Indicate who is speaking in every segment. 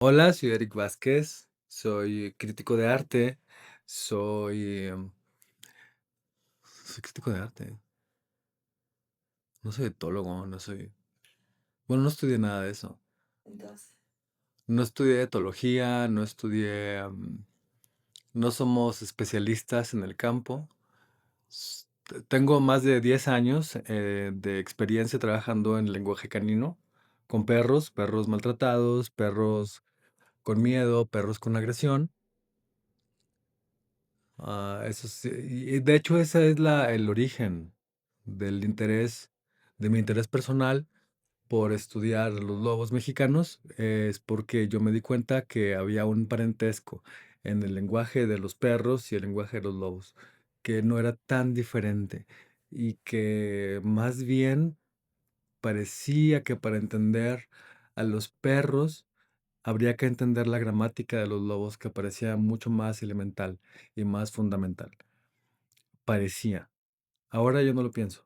Speaker 1: Hola, soy Eric Vázquez, soy crítico de arte, soy, soy crítico de arte, no soy etólogo, no soy, bueno, no estudié nada de eso.
Speaker 2: Entonces,
Speaker 1: No estudié etología, no estudié, no somos especialistas en el campo. Tengo más de 10 años de experiencia trabajando en lenguaje canino, con perros, perros maltratados, perros con miedo, perros con agresión. Eso sí, y de hecho ese es el origen del interés, de mi interés personal por estudiar los lobos mexicanos, es porque yo me di cuenta que había un parentesco en el lenguaje de los perros y el lenguaje de los lobos, que no era tan diferente y que más bien parecía que para entender a los perros habría que entender la gramática de los lobos, que parecía mucho más elemental y más fundamental. Parecía. Ahora yo no lo pienso.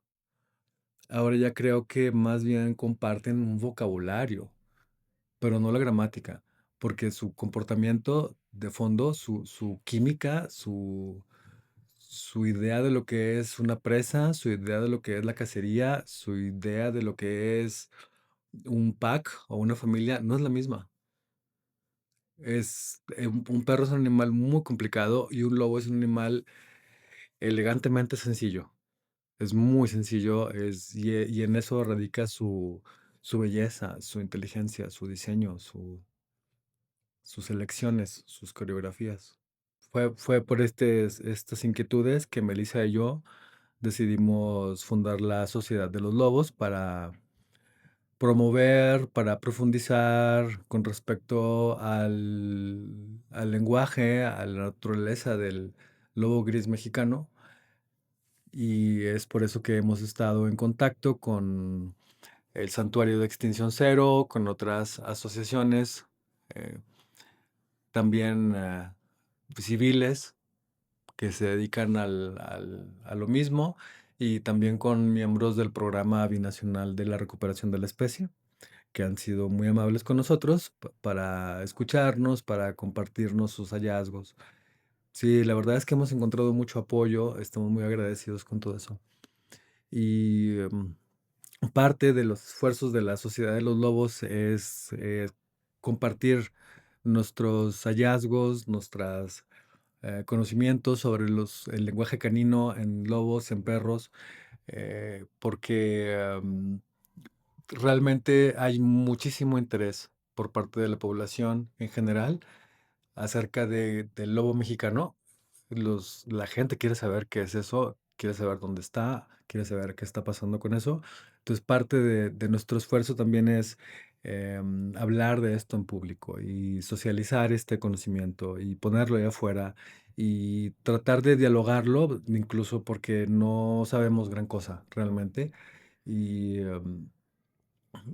Speaker 1: Ahora ya creo que más bien comparten un vocabulario, pero no la gramática, porque su comportamiento de fondo, su química, su idea de lo que es una presa, su idea de lo que es la cacería, su idea de lo que es un pack o una familia, no es la misma. Un perro es un animal muy complicado y un lobo es un animal elegantemente sencillo. Es muy sencillo, y en eso radica su belleza, su inteligencia, su diseño, sus elecciones, sus coreografías. Fue por estas inquietudes que Melissa y yo decidimos fundar la Sociedad de los Lobos para promover, para profundizar con respecto al lenguaje, a la naturaleza del lobo gris mexicano. Y es por eso que hemos estado en contacto con el Santuario de Extinción Cero, con otras asociaciones, eh, también civiles que se dedican a lo mismo, y también con miembros del Programa Binacional de la Recuperación de la Especie, que han sido muy amables con nosotros para escucharnos, para compartirnos sus hallazgos. Sí, la verdad es que hemos encontrado mucho apoyo, estamos muy agradecidos con todo eso. Y parte de los esfuerzos de la Sociedad de los Lobos es compartir nuestros hallazgos, nuestros conocimientos sobre el lenguaje canino en lobos, en perros, porque realmente hay muchísimo interés por parte de la población en general acerca del lobo mexicano. La gente quiere saber qué es eso, quiere saber dónde está, quiere saber qué está pasando con eso. Entonces, parte de nuestro esfuerzo también es hablar de esto en público y socializar este conocimiento y ponerlo ahí afuera y tratar de dialogarlo, incluso porque no sabemos gran cosa realmente. Y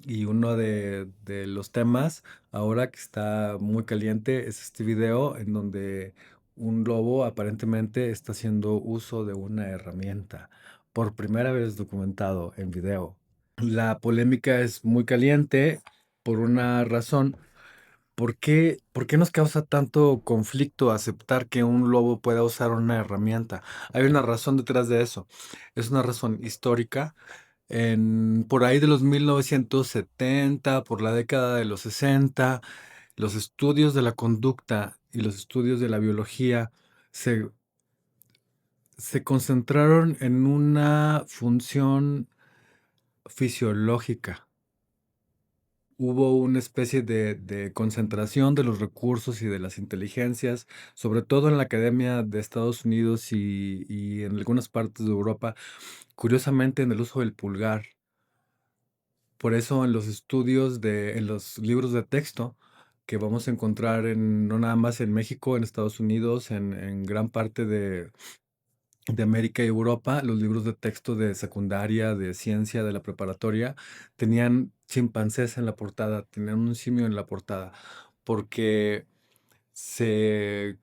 Speaker 1: y uno de los temas ahora que está muy caliente es este video en donde un lobo aparentemente está haciendo uso de una herramienta, por primera vez documentado en video. La polémica es muy caliente por una razón. ¿Por qué nos causa tanto conflicto aceptar que un lobo pueda usar una herramienta? Hay una razón detrás de eso. Es una razón histórica. Por ahí de los 1970, por la década de los 60, los estudios de la conducta y los estudios de la biología se, se concentraron en una función fisiológica. Hubo una especie de concentración de los recursos y de las inteligencias, sobre todo en la Academia de Estados Unidos y en algunas partes de Europa, curiosamente en el uso del pulgar. Por eso en los estudios en los libros de texto que vamos a encontrar no nada más en México, en Estados Unidos, en gran parte de América y Europa, los libros de texto de secundaria, de ciencia, de la preparatoria, tenían chimpancés en la portada, tenían un simio en la portada, porque se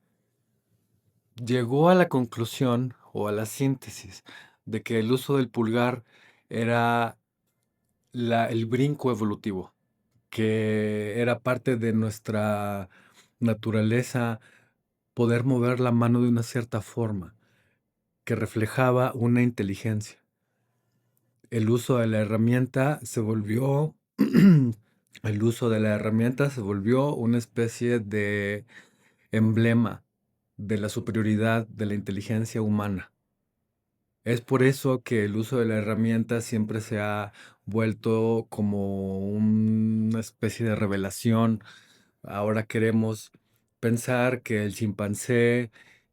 Speaker 1: llegó a la conclusión o a la síntesis de que el uso del pulgar era el brinco evolutivo. que era parte de nuestra naturaleza poder mover la mano de una cierta forma, que reflejaba una inteligencia. El uso de la herramienta se volvió el uso de la herramienta se volvió una especie de emblema de la superioridad de la inteligencia humana. Es por eso que el uso de la herramienta siempre se ha vuelto como una especie de revelación. Ahora queremos pensar que el chimpancé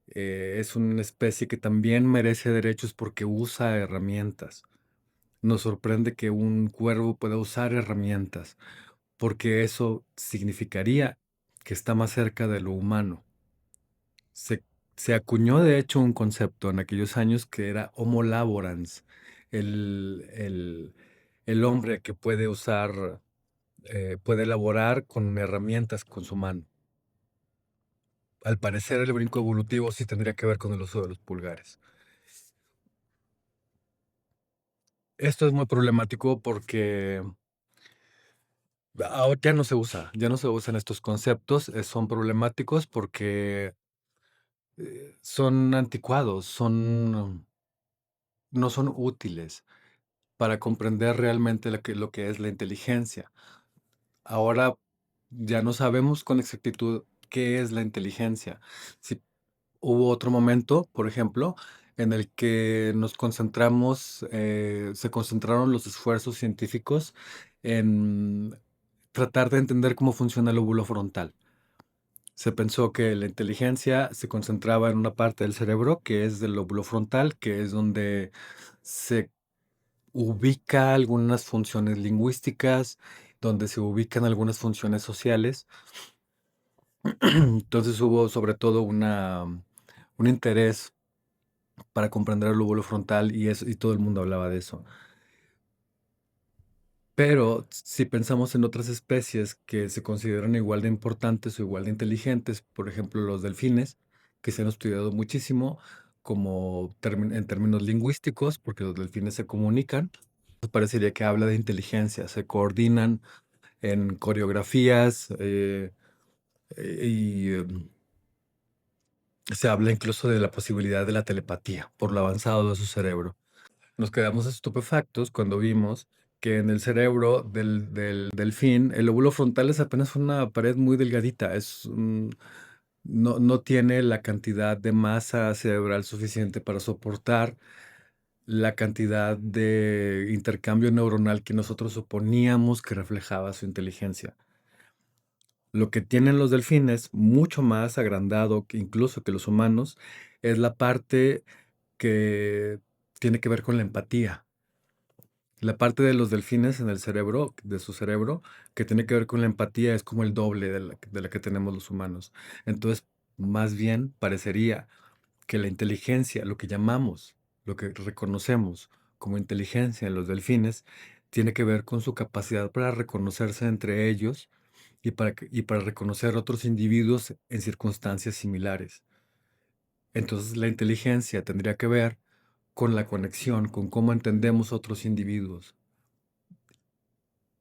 Speaker 1: es una especie que también merece derechos porque usa herramientas. Nos sorprende que un cuervo pueda usar herramientas, porque eso significaría que está más cerca de lo humano. Se, se acuñó de hecho un concepto en aquellos años que era Homo laborans, el, el- el hombre que puede usar, puede elaborar con herramientas con su mano. Al parecer el brinco evolutivo sí tendría que ver con el uso de los pulgares. Esto es muy problemático porque ahora ya no se usan estos conceptos, son problemáticos porque son anticuados, no son útiles para comprender realmente lo que es la inteligencia. Ahora ya no sabemos con exactitud qué es la inteligencia. Si hubo otro momento, por ejemplo, en el que se concentraron los esfuerzos científicos en tratar de entender cómo funciona el lóbulo frontal. Se pensó que la inteligencia se concentraba en una parte del cerebro, que es del lóbulo frontal, que es donde se ubica algunas funciones lingüísticas, donde se ubican algunas funciones sociales. Entonces hubo sobre todo un interés para comprender el lóbulo frontal y todo el mundo hablaba de eso. Pero si pensamos en otras especies que se consideran igual de importantes o igual de inteligentes, por ejemplo, los delfines, que se han estudiado muchísimo en términos lingüísticos, porque los delfines se comunican, pues parecería que habla de inteligencia, se coordinan en coreografías y se habla incluso de la posibilidad de la telepatía por lo avanzado de su cerebro. Nos quedamos estupefactos cuando vimos que en el cerebro del delfín, el lóbulo frontal es apenas una pared muy delgadita, no tiene la cantidad de masa cerebral suficiente para soportar la cantidad de intercambio neuronal que nosotros suponíamos que reflejaba su inteligencia. Lo que tienen los delfines, mucho más agrandado que incluso que los humanos, es la parte que tiene que ver con la empatía. La parte de los delfines en el cerebro, de su cerebro, que tiene que ver con la empatía, es como el doble de la que tenemos los humanos. Entonces, más bien parecería que la inteligencia, lo que llamamos, lo que reconocemos como inteligencia en los delfines, tiene que ver con su capacidad para reconocerse entre ellos y para reconocer otros individuos en circunstancias similares. Entonces, la inteligencia tendría que ver con la conexión, con cómo entendemos otros individuos.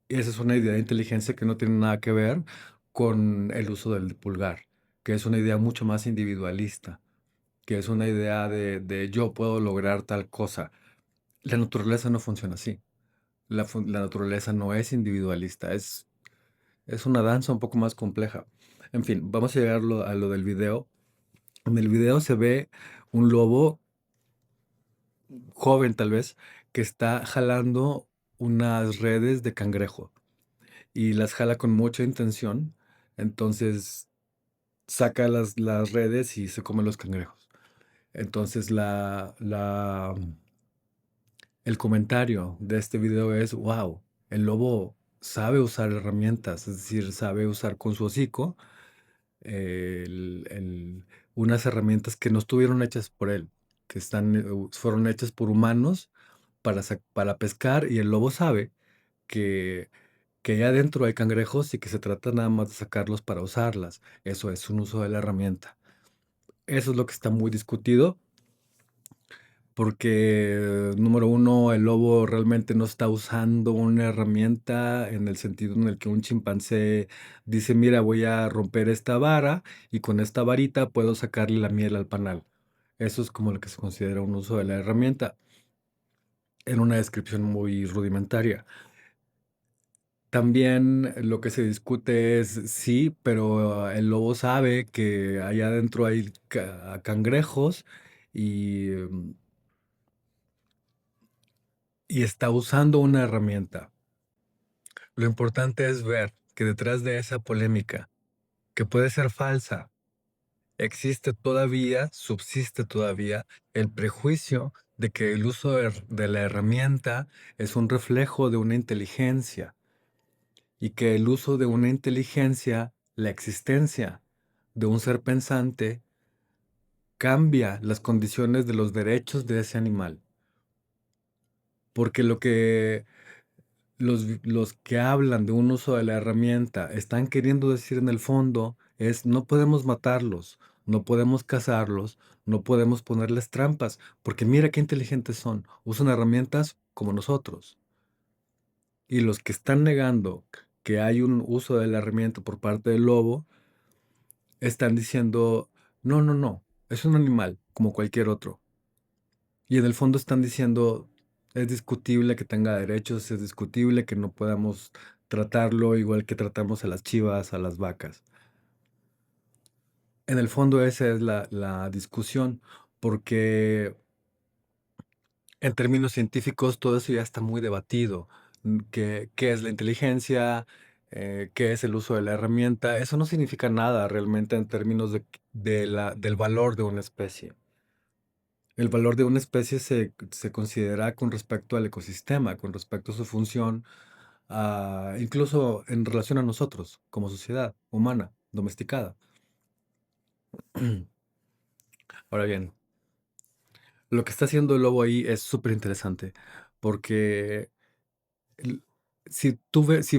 Speaker 1: Y esa es una idea de inteligencia que no tiene nada que ver con el uso del pulgar, que es una idea mucho más individualista, que es una idea de yo puedo lograr tal cosa. La naturaleza no funciona así. La naturaleza no es individualista, es una danza un poco más compleja. En fin, vamos a llegar a lo del video. En el video se ve un lobo joven tal vez que está jalando unas redes de cangrejo y las jala con mucha intención. Entonces saca las redes y se come los cangrejos. Entonces el comentario de este video es, wow, el lobo sabe usar herramientas, es decir, sabe usar con su hocico unas herramientas que no estuvieron hechas por él, fueron hechas por humanos para pescar y el lobo sabe que allá adentro hay cangrejos y que se trata nada más de sacarlos para usarlas. Eso es un uso de la herramienta. Eso es lo que está muy discutido, Porque, número uno, el lobo realmente no está usando una herramienta en el sentido en el que un chimpancé dice: "Mira, voy a romper esta vara y con esta varita puedo sacarle la miel al panal". Eso es como lo que se considera un uso de la herramienta, en una descripción muy rudimentaria. También lo que se discute es sí, pero el lobo sabe que allá adentro hay cangrejos y, y está usando una herramienta. Lo importante es ver que detrás de esa polémica, que puede ser falsa, existe todavía, subsiste todavía el prejuicio de que el uso de la herramienta es un reflejo de una inteligencia y que el uso de una inteligencia, la existencia de un ser pensante, cambia las condiciones de los derechos de ese animal. Porque lo que los que hablan de un uso de la herramienta están queriendo decir en el fondo es no podemos matarlos, no podemos cazarlos, no podemos ponerles trampas, porque mira qué inteligentes son, usan herramientas como nosotros. Y los que están negando que hay un uso de la herramienta por parte del lobo, están diciendo, no, no, no, es un animal como cualquier otro. Y en el fondo están diciendo, es discutible que tenga derechos, es discutible que no podamos tratarlo igual que tratamos a las chivas, a las vacas. En el fondo esa es la discusión, porque en términos científicos todo eso ya está muy debatido. ¿Qué es la inteligencia? ¿Qué es el uso de la herramienta? Eso no significa nada realmente en términos del valor de una especie. El valor de una especie se considera con respecto al ecosistema, con respecto a su función, incluso en relación a nosotros, como sociedad humana, domesticada. Ahora bien, lo que está haciendo el lobo ahí es súper interesante, porque el- si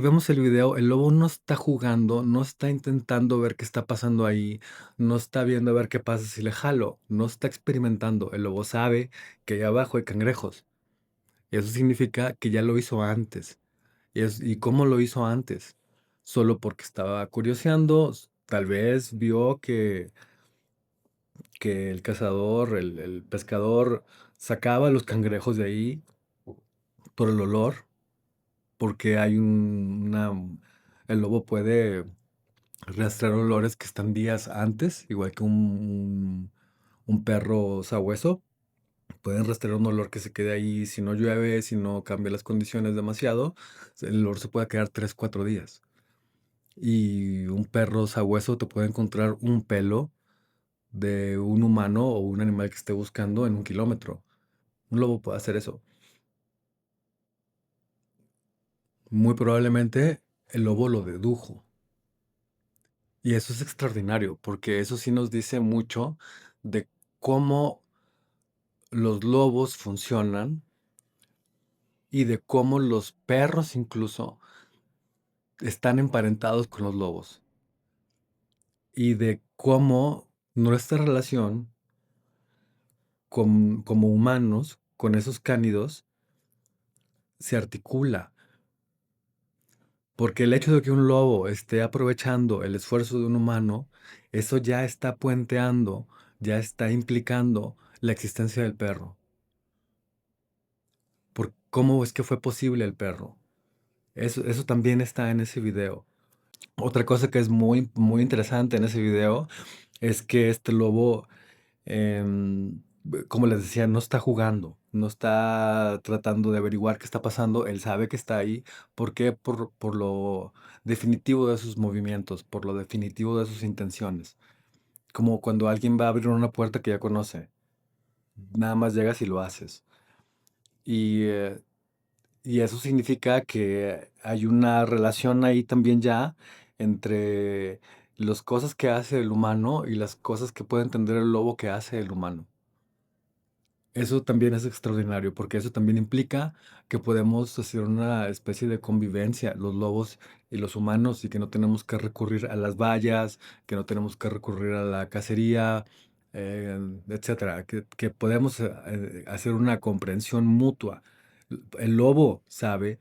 Speaker 1: vemos el video, el lobo no está jugando, no está intentando ver qué está pasando ahí, no está viendo a ver qué pasa si le jalo, no está experimentando. El lobo sabe que ahí abajo hay cangrejos. Y eso significa que ya lo hizo antes. ¿Y cómo lo hizo antes? Solo porque estaba curioseando, tal vez vio que el cazador, el pescador, sacaba los cangrejos de ahí por el olor, porque hay el lobo puede rastrear olores que están días antes, igual que un perro sabueso. Pueden rastrear un olor que se quede ahí si no llueve, si no cambia las condiciones demasiado, el olor se puede quedar 3, 4 días. Y un perro sabueso te puede encontrar un pelo de un humano o un animal que esté buscando en 1 kilómetro. Un lobo puede hacer eso. Muy probablemente el lobo lo dedujo. Y eso es extraordinario, porque eso sí nos dice mucho de cómo los lobos funcionan y de cómo los perros incluso están emparentados con los lobos. Y de cómo nuestra relación como humanos con esos cánidos se articula. Porque el hecho de que un lobo esté aprovechando el esfuerzo de un humano, eso ya está puenteando, ya está implicando la existencia del perro. Por cómo es que fue posible el perro. Eso también está en ese video. Otra cosa que es muy, muy interesante en ese video es que este lobo, como les decía, no está jugando, no está tratando de averiguar qué está pasando, él sabe que está ahí. ¿Por qué? Por lo definitivo de sus movimientos, por lo definitivo de sus intenciones. Como cuando alguien va a abrir una puerta que ya conoce, nada más llegas y lo haces. Y, eh, y eso significa que hay una relación ahí también ya entre las cosas que hace el humano y las cosas que puede entender el lobo que hace el humano. Eso también es extraordinario, porque eso también implica que podemos hacer una especie de convivencia, los lobos y los humanos, y que no tenemos que recurrir a las vallas, que no tenemos que recurrir a la cacería, etcétera, que podemos hacer una comprensión mutua. El lobo sabe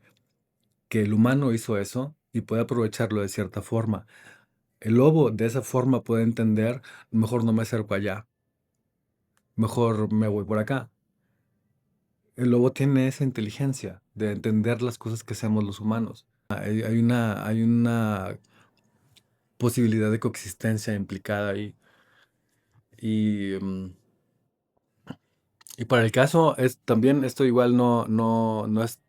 Speaker 1: que el humano hizo eso y puede aprovecharlo de cierta forma. El lobo de esa forma puede entender, mejor no me acerco allá, mejor me voy por acá. El lobo tiene esa inteligencia de entender las cosas que hacemos los humanos. Hay una posibilidad de coexistencia implicada ahí. Y, y para el caso, también esto igual no es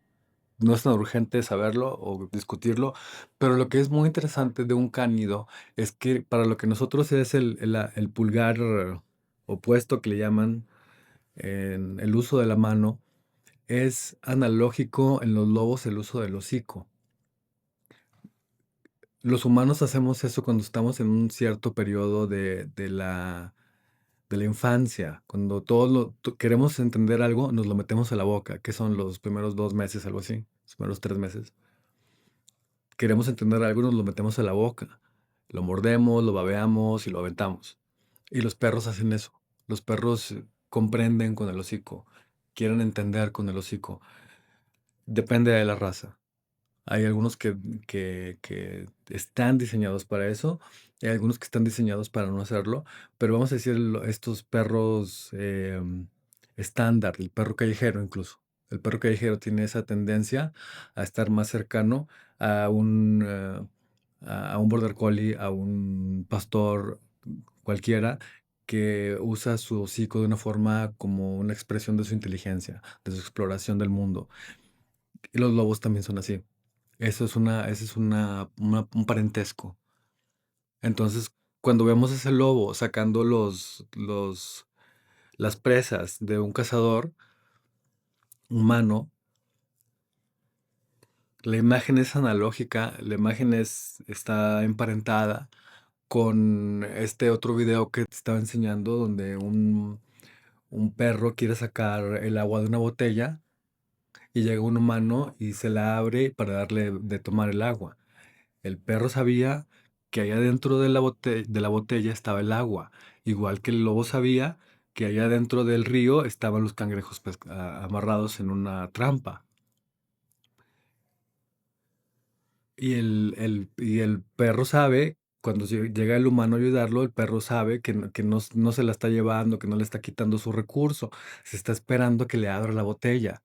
Speaker 1: tan urgente saberlo o discutirlo, pero lo que es muy interesante de un cánido es que para lo que nosotros es el pulgar opuesto que le llaman en el uso de la mano, es analógico en los lobos el uso del hocico. Los humanos hacemos eso cuando estamos en un cierto periodo de la infancia. Cuando todos queremos entender algo, nos lo metemos a la boca, que son los primeros 2 meses, algo así, los primeros 3 meses. Queremos entender algo y nos lo metemos a la boca. Lo mordemos, lo babeamos y lo aventamos. Y los perros hacen eso. Los perros comprenden con el hocico, quieren entender con el hocico. Depende de la raza. Hay algunos que están diseñados para eso, hay algunos que están diseñados para no hacerlo, pero vamos a decir estos perros estándar, el perro callejero incluso. El perro callejero tiene esa tendencia a estar más cercano a un border collie, a un pastor cualquiera que usa su hocico de una forma como una expresión de su inteligencia, de su exploración del mundo. Y los lobos también son así. Ese es un parentesco. Entonces, cuando vemos ese lobo sacando las presas de un cazador humano, la imagen es analógica, la imagen está emparentada con este otro video que te estaba enseñando donde un perro quiere sacar el agua de una botella y llega un humano y se la abre para darle de tomar el agua. El perro sabía que allá dentro de la botella estaba el agua, igual que el lobo sabía que allá dentro del río estaban los cangrejos amarrados en una trampa. Y el perro sabe, cuando llega el humano a ayudarlo, el perro sabe que no se la está llevando, que no le está quitando su recurso, se está esperando que le abra la botella.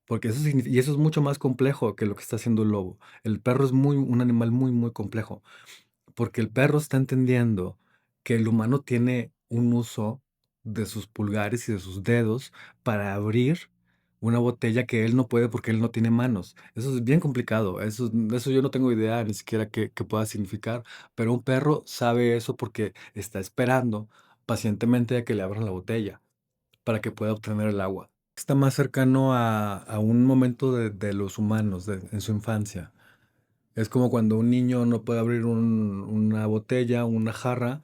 Speaker 1: Porque y eso es mucho más complejo que lo que está haciendo el lobo. El perro es un animal muy, muy complejo. Porque el perro está entendiendo que el humano tiene un uso de sus pulgares y de sus dedos para abrir una botella que él no puede porque él no tiene manos. Eso es bien complicado. Eso yo no tengo idea ni siquiera qué pueda significar. Pero un perro sabe eso porque está esperando pacientemente a que le abran la botella para que pueda obtener el agua. Está más cercano a un momento de los humanos en su infancia. Es como cuando un niño no puede abrir una botella, una jarra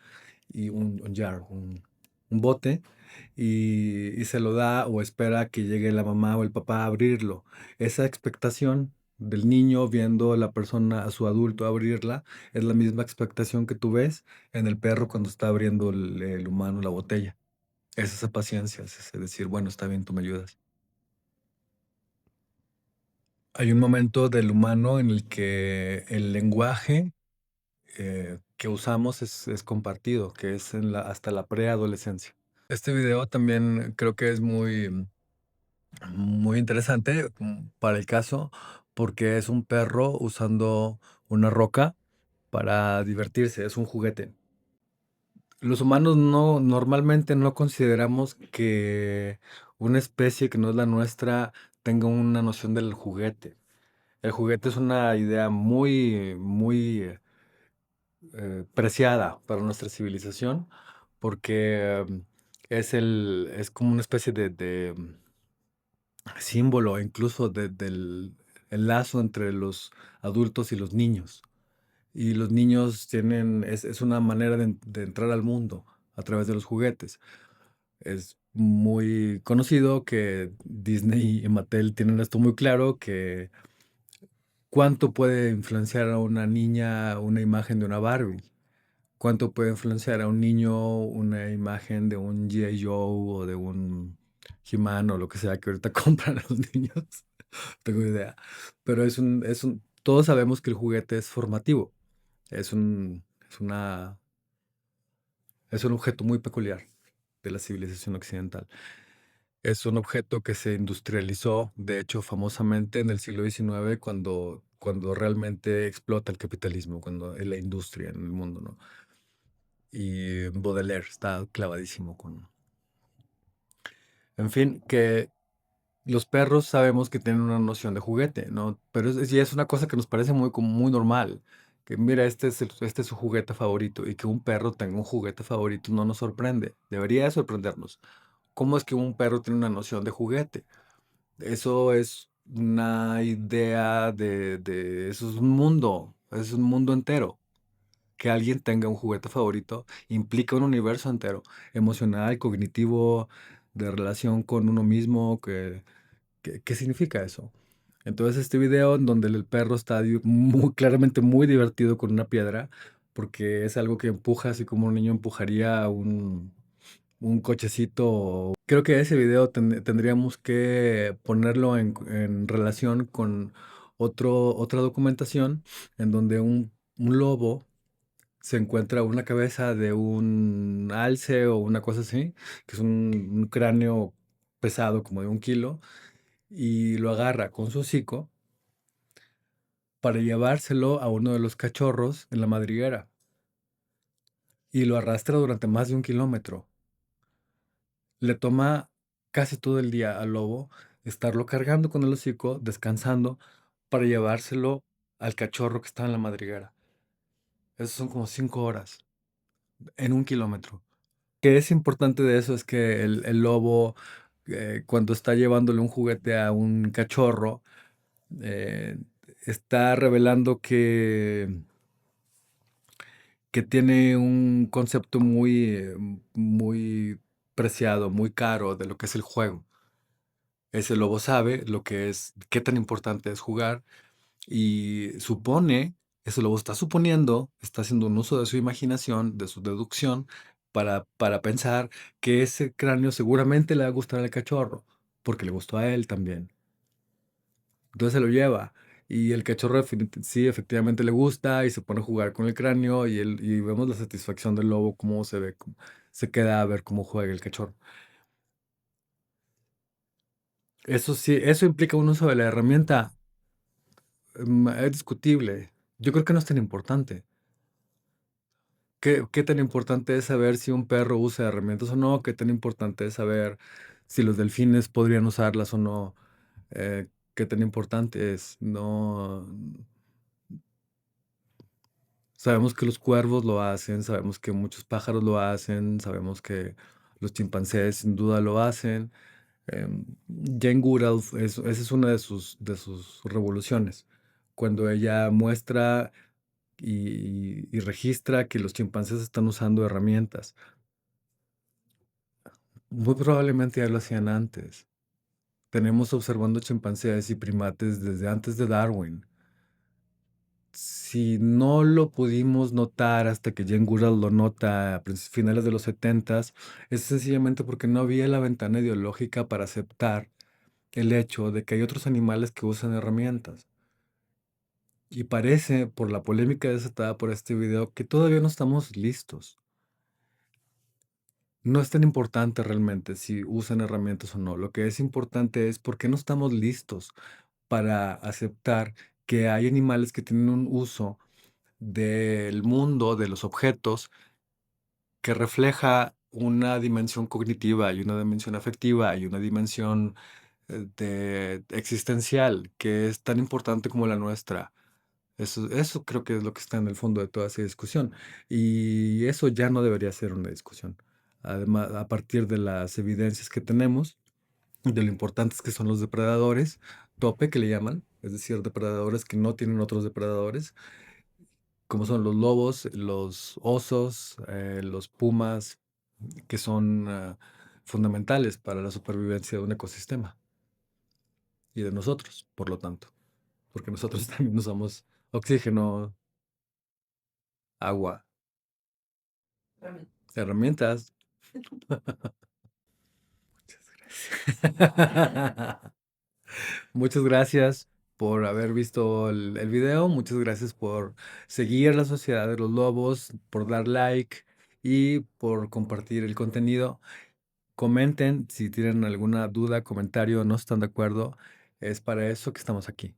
Speaker 1: y un jar, un bote, y se lo da o espera que llegue la mamá o el papá a abrirlo. Esa expectación del niño viendo a la persona, a su adulto abrirla, es la misma expectación que tú ves en el perro cuando está abriendo el humano la botella. Es esa paciencia, es ese decir, bueno, está bien, tú me ayudas. Hay un momento del humano en el que el lenguaje que usamos es compartido, que es hasta la preadolescencia. Este video también creo que es muy interesante para el caso, porque es un perro usando una roca para divertirse, es un juguete. Los humanos normalmente no consideramos que una especie que no es la nuestra tenga una noción del juguete. El juguete es una idea muy, muy preciada para nuestra civilización porque es como una especie de símbolo incluso del el lazo entre los adultos y los niños. Y los niños es una manera de entrar al mundo a través de los juguetes. Es muy conocido que Disney y Mattel tienen esto muy claro, que cuánto puede influenciar a una niña una imagen de una Barbie. ¿Cuánto puede influenciar a un niño una imagen de un G.I. Joe o de un He-Man o lo que sea que ahorita compran los niños? No tengo idea. Pero todos sabemos que el juguete es formativo. Es un, es una, es un objeto muy peculiar de la civilización occidental. Es un objeto que se industrializó, de hecho, famosamente en el siglo XIX, cuando realmente explota el capitalismo, cuando la industria en el mundo, ¿no? Y Baudelaire está clavadísimo con... En fin, que los perros sabemos que tienen una noción de juguete, ¿no? Pero y es una cosa que nos parece muy, como muy normal. Que mira, este es su juguete favorito y que un perro tenga un juguete favorito no nos sorprende. Debería de sorprendernos. ¿Cómo es que un perro tiene una noción de juguete? Eso es una idea eso es un mundo entero. Que alguien tenga un juguete favorito implica un universo entero, emocional, cognitivo, de relación con uno mismo. ¿Qué significa eso? Entonces este video en donde el perro está muy claramente muy divertido con una piedra, porque es algo que empuja así como un niño empujaría un cochecito. Creo que ese video tendríamos que ponerlo en relación con otra documentación en donde un lobo se encuentra una cabeza de un alce o una cosa así, que es un cráneo pesado como de 1 kilo, y lo agarra con su hocico para llevárselo a uno de los cachorros en la madriguera y lo arrastra durante más de 1 kilómetro. Le toma casi todo el día al lobo estarlo cargando con el hocico, descansando, para llevárselo al cachorro que está en la madriguera. Esos son como 5 horas en 1 kilómetro. Que es importante de eso es que el lobo, cuando está llevándole un juguete a un cachorro, eh, está revelando que tiene un concepto muy preciado, muy caro de lo que es el juego. Ese lobo sabe lo que es, qué tan importante es jugar y ese lobo está suponiendo, está haciendo un uso de su imaginación, de su deducción, para pensar que ese cráneo seguramente le va a gustar al cachorro, porque le gustó a él también. Entonces se lo lleva. Y el cachorro sí, efectivamente le gusta y se pone a jugar con el cráneo y vemos la satisfacción del lobo, cómo se ve, se queda a ver cómo juega el cachorro. Eso sí, eso implica un uso de la herramienta. Es discutible. Yo creo que no es tan importante. ¿Qué tan importante es saber si un perro usa herramientas o no? ¿Qué tan importante es saber si los delfines podrían usarlas o no? ¿Qué tan importante es? No. Sabemos que los cuervos lo hacen, sabemos que muchos pájaros lo hacen, sabemos que los chimpancés sin duda lo hacen. Jane Goodall, esa es una de sus revoluciones. Cuando ella muestra y registra que los chimpancés están usando herramientas. Muy probablemente ya lo hacían antes. Tenemos observando chimpancés y primates desde antes de Darwin. Si no lo pudimos notar hasta que Jane Goodall lo nota a finales de los 70, es sencillamente porque no había la ventana ideológica para aceptar el hecho de que hay otros animales que usan herramientas. Y parece, por la polémica desatada por este video, que todavía no estamos listos. No es tan importante realmente si usan herramientas o no. Lo que es importante es por qué no estamos listos para aceptar que hay animales que tienen un uso del mundo, de los objetos, que refleja una dimensión cognitiva y una dimensión afectiva y una dimensión existencial que es tan importante como la nuestra. Eso creo que es lo que está en el fondo de toda esa discusión. Y eso ya no debería ser una discusión. Además, a partir de las evidencias que tenemos, de lo importantes que son los depredadores, tope que le llaman, es decir, depredadores que no tienen otros depredadores, como son los lobos, los osos, los pumas, que son fundamentales para la supervivencia de un ecosistema y de nosotros, por lo tanto, porque nosotros también usamos oxígeno, agua. Herramientas. Muchas gracias. Muchas gracias por haber visto el video, muchas gracias por seguir La Sociedad de los Lobos, por dar like y por compartir el contenido. Comenten si tienen alguna duda, comentario, no están de acuerdo. Es para eso que estamos aquí.